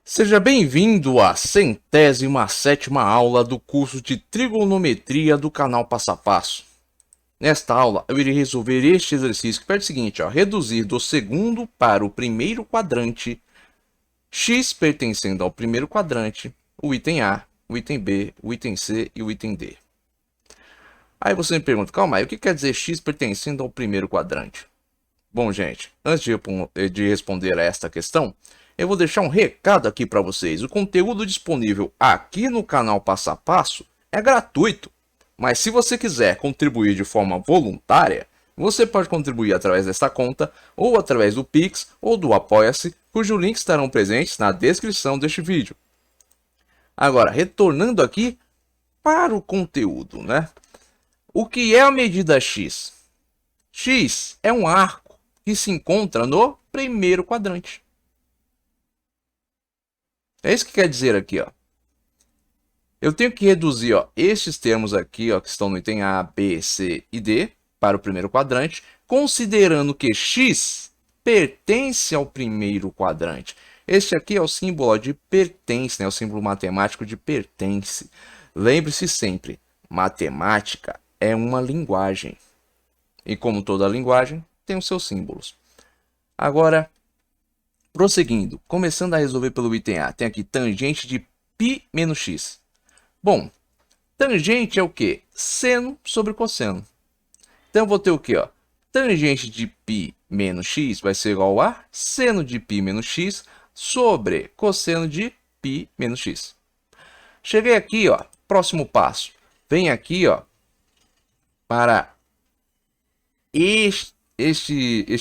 Seja bem-vindo à 107ª aula do curso de Trigonometria do canal Passo a Passo. Nesta aula, eu irei resolver este exercício que faz o seguinte, reduzir do segundo para o primeiro quadrante x pertencendo ao primeiro quadrante, o item A, o item B, o item C e o item D. Aí você me pergunta, calma aí, o que quer dizer x pertencendo ao primeiro quadrante? Bom, gente, antes de responder a esta questão, eu vou deixar um recado aqui para vocês. O conteúdo disponível aqui no canal Passo a Passo é gratuito, mas se você quiser contribuir de forma voluntária, você pode contribuir através desta conta, ou através do Pix, ou do Apoia-se, cujos links estarão presentes na descrição deste vídeo. Agora, retornando aqui para o conteúdo, né? O que é a medida x? X é um arco que se encontra no primeiro quadrante. É isso que quer dizer aqui, ó. Eu tenho que reduzir, ó, estes termos aqui, ó, que estão no item A, B, C e D, para o primeiro quadrante, considerando que x pertence ao primeiro quadrante. Este aqui é o símbolo, ó, de pertence, né? O símbolo matemático de pertence. Lembre-se sempre, matemática é uma linguagem. E como toda linguagem, tem os seus símbolos. Agora, prosseguindo, começando a resolver pelo item A, tem aqui tangente de π menos x. Bom, tangente é o quê? Seno sobre cosseno. Então, eu vou ter o quê? Ó? Tangente de π menos x vai ser igual a seno de π menos x sobre cosseno de π menos x. Cheguei aqui, ó, próximo passo. Vem aqui, ó, para este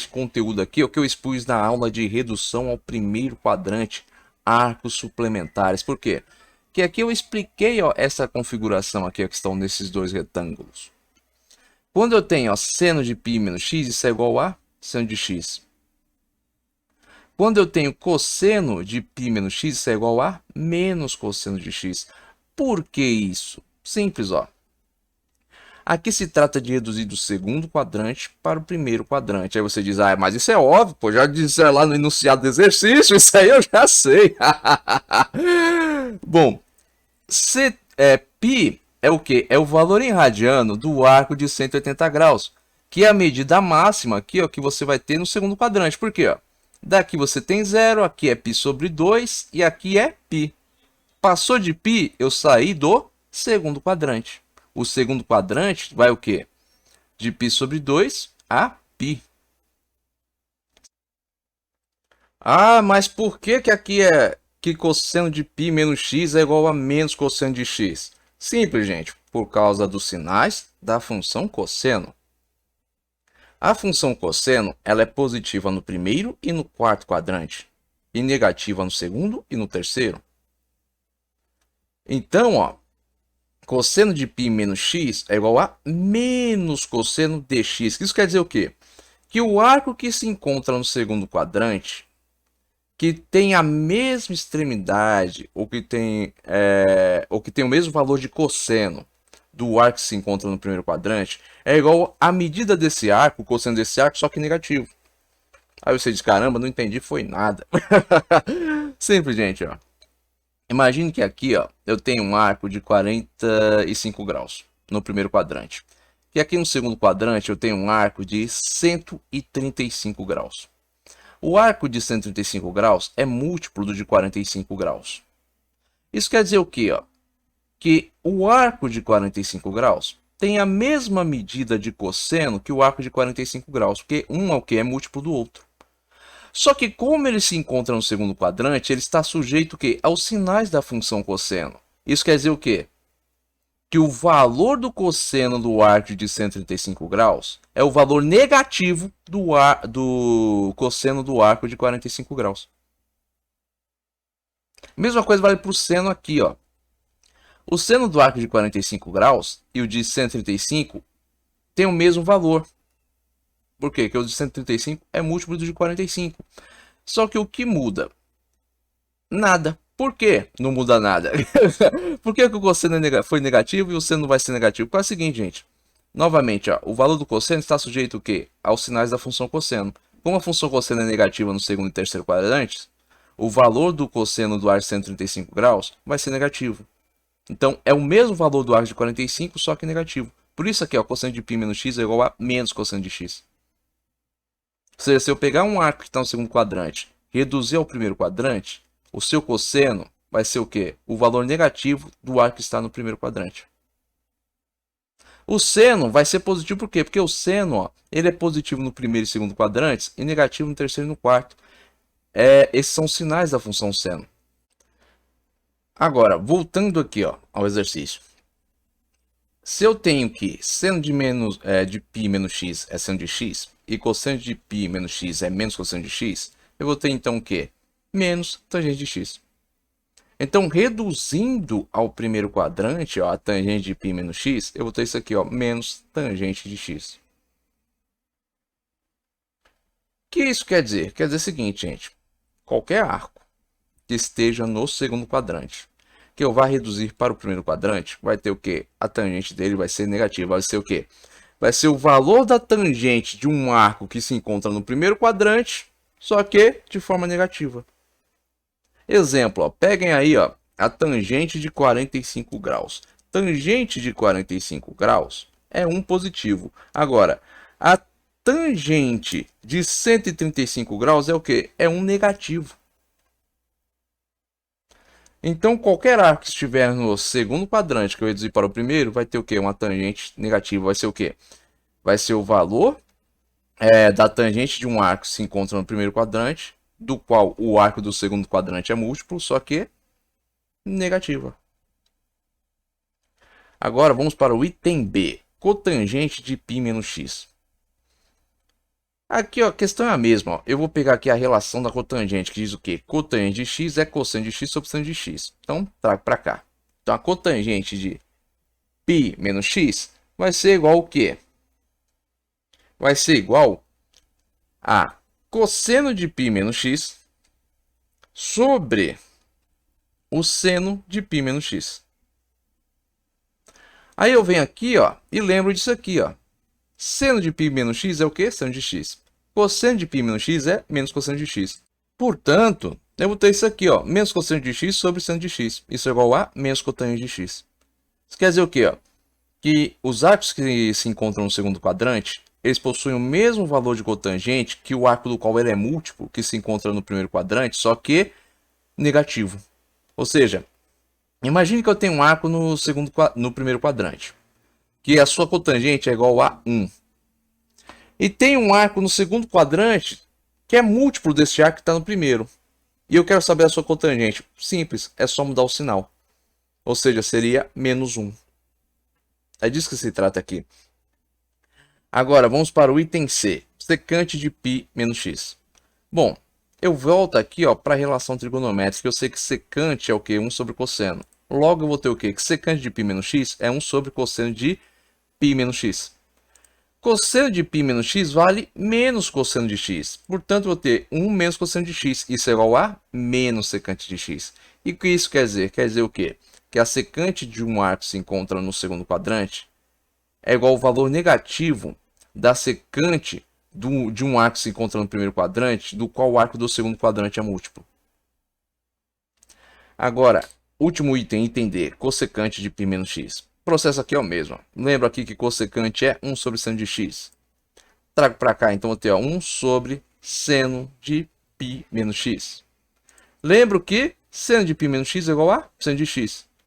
conteúdo aqui, o que eu expus na aula de redução ao primeiro quadrante, arcos suplementares. Por quê? Porque aqui eu expliquei, ó, essa configuração aqui, ó, que estão nesses dois retângulos. Quando eu tenho, ó, seno de π menos x, isso é igual a seno de x. Quando eu tenho cosseno de π menos x, isso é igual a menos cosseno de x. Por que isso? Simples, ó. Aqui se trata de reduzir do segundo quadrante para o primeiro quadrante. Aí você diz, ah, mas isso é óbvio, pô, já disse lá no enunciado do exercício, isso aí eu já sei. Bom, π é o quê? É o valor em radiano do arco de 180 graus, que é a medida máxima aqui, ó, que você vai ter no segundo quadrante. Por quê? Ó? Daqui você tem 0, aqui é π sobre 2 e aqui é π. Passou de π, eu saí do segundo quadrante. O segundo quadrante vai o quê? De π sobre 2 a π. Ah, mas por que aqui é que cosseno de π menos x é igual a menos cosseno de x? Simples, gente, por causa dos sinais da função cosseno. A função cosseno ela é positiva no primeiro e no quarto quadrante, e negativa no segundo e no terceiro. Então, ó, cosseno de π menos x é igual a menos cosseno de x. Isso quer dizer o quê? Que o arco que se encontra no segundo quadrante, que tem a mesma extremidade, ou que tem o mesmo valor de cosseno do arco que se encontra no primeiro quadrante, é igual à medida desse arco, o cosseno desse arco, só que negativo. Aí você diz, caramba, não entendi, foi nada. Simples, gente, ó. Imagine que aqui, ó, eu tenho um arco de 45 graus no primeiro quadrante. E aqui no segundo quadrante eu tenho um arco de 135 graus. O arco de 135 graus é múltiplo do de 45 graus. Isso quer dizer o quê? Ó? Que o arco de 45 graus tem a mesma medida de cosseno que o arco de 45 graus, porque um é o que? É múltiplo do outro. Só que como ele se encontra no segundo quadrante, ele está sujeito que aos sinais da função cosseno. Isso quer dizer o quê? Que o valor do cosseno do arco de 135 graus é o valor negativo do cosseno do arco de 45 graus. Mesma coisa vale para o seno aqui, ó. O seno do arco de 45 graus e o de 135 tem o mesmo valor. Por quê? Porque o de 135 é múltiplo do de 45. Só que o que muda? Nada. Por que não muda nada? Por que o cosseno foi negativo e o seno não vai ser negativo? Porque é o seguinte, gente. Novamente, ó, o valor do cosseno está sujeito o quê? Aos sinais da função cosseno. Como a função cosseno é negativa no segundo e terceiro quadrantes, o valor do cosseno do arco de 135 graus vai ser negativo. Então, é o mesmo valor do arco de 45, só que negativo. Por isso aqui, ó, cosseno de π menos x é igual a menos cosseno de x. Ou seja, se eu pegar um arco que está no segundo quadrante, reduzir ao primeiro quadrante, o seu cosseno vai ser o quê? O valor negativo do arco que está no primeiro quadrante. O seno vai ser positivo por quê? Porque o seno, ó, ele é positivo no primeiro e segundo quadrantes e negativo no terceiro e no quarto. Esses são os sinais da função seno. Agora, voltando aqui, ó, ao exercício. Se eu tenho que seno de π menos x é seno de x e cosseno de π menos x é menos cosseno de x, eu vou ter então o quê? Menos tangente de x. Então, reduzindo ao primeiro quadrante, ó, a tangente de π menos x, eu vou ter isso aqui, ó, menos tangente de x. O que isso quer dizer? Quer dizer o seguinte, gente. Qualquer arco que esteja no segundo quadrante, que eu vá reduzir para o primeiro quadrante, vai ter o quê? A tangente dele vai ser negativa. Vai ser o quê? Vai ser o valor da tangente de um arco que se encontra no primeiro quadrante, só que de forma negativa. Exemplo, ó, peguem aí, ó, a tangente de 45 graus. Tangente de 45 graus é um positivo. Agora, a tangente de 135 graus é o quê? É um negativo. Então, qualquer arco que estiver no segundo quadrante que eu reduzir para o primeiro, vai ter o quê? Uma tangente negativa. Vai ser o quê? Vai ser o valor da tangente de um arco que se encontra no primeiro quadrante, do qual o arco do segundo quadrante é múltiplo, só que negativa. Agora, vamos para o item B. Cotangente de π menos x. Aqui, ó, a questão é a mesma. Ó. Eu vou pegar aqui a relação da cotangente, que diz o quê? Cotangente de x é cosseno de x sobre seno de x. Então, trago para cá. Então, a cotangente de π menos x vai ser igual ao quê? Vai ser igual a cosseno de π menos x sobre o seno de π menos x. Aí eu venho aqui, ó, e lembro disso aqui, ó. Seno de π menos x é o quê? Seno de x. Cosseno de π menos x é menos cosseno de x. Portanto, eu vou ter isso aqui, ó, menos cosseno de x sobre seno de x. Isso é igual a menos cotangente de x. Isso quer dizer o quê? Ó? Que os arcos que se encontram no segundo quadrante, eles possuem o mesmo valor de cotangente que o arco do qual ele é múltiplo, que se encontra no primeiro quadrante, só que negativo. Ou seja, imagine que eu tenho um arco no primeiro quadrante, que a sua cotangente é igual a 1. E tem um arco no segundo quadrante que é múltiplo desse arco que está no primeiro. E eu quero saber a sua cotangente. Simples, é só mudar o sinal. Ou seja, seria menos 1. É disso que se trata aqui. Agora, vamos para o item C. Secante de π menos x. Bom, eu volto aqui para a relação trigonométrica. Eu sei que secante é o quê? 1 sobre cosseno. Logo, eu vou ter o quê? Que secante de π menos x é 1 sobre cosseno de π menos x. Cosseno de π menos x vale menos cosseno de x. Portanto, eu vou ter 1 menos cosseno de x. Isso é igual a menos secante de x. E o que isso quer dizer? Quer dizer o quê? Que a secante de um arco se encontra no segundo quadrante é igual ao valor negativo da secante de um arco que se encontra no primeiro quadrante, do qual o arco do segundo quadrante é múltiplo. Agora, último item, item D, cossecante de π menos x. O processo aqui é o mesmo. Lembra aqui que cossecante é 1 sobre seno de x. Trago para cá, então, vou ter 1 sobre seno de π menos x. Lembro que seno de π menos x é igual a seno de x.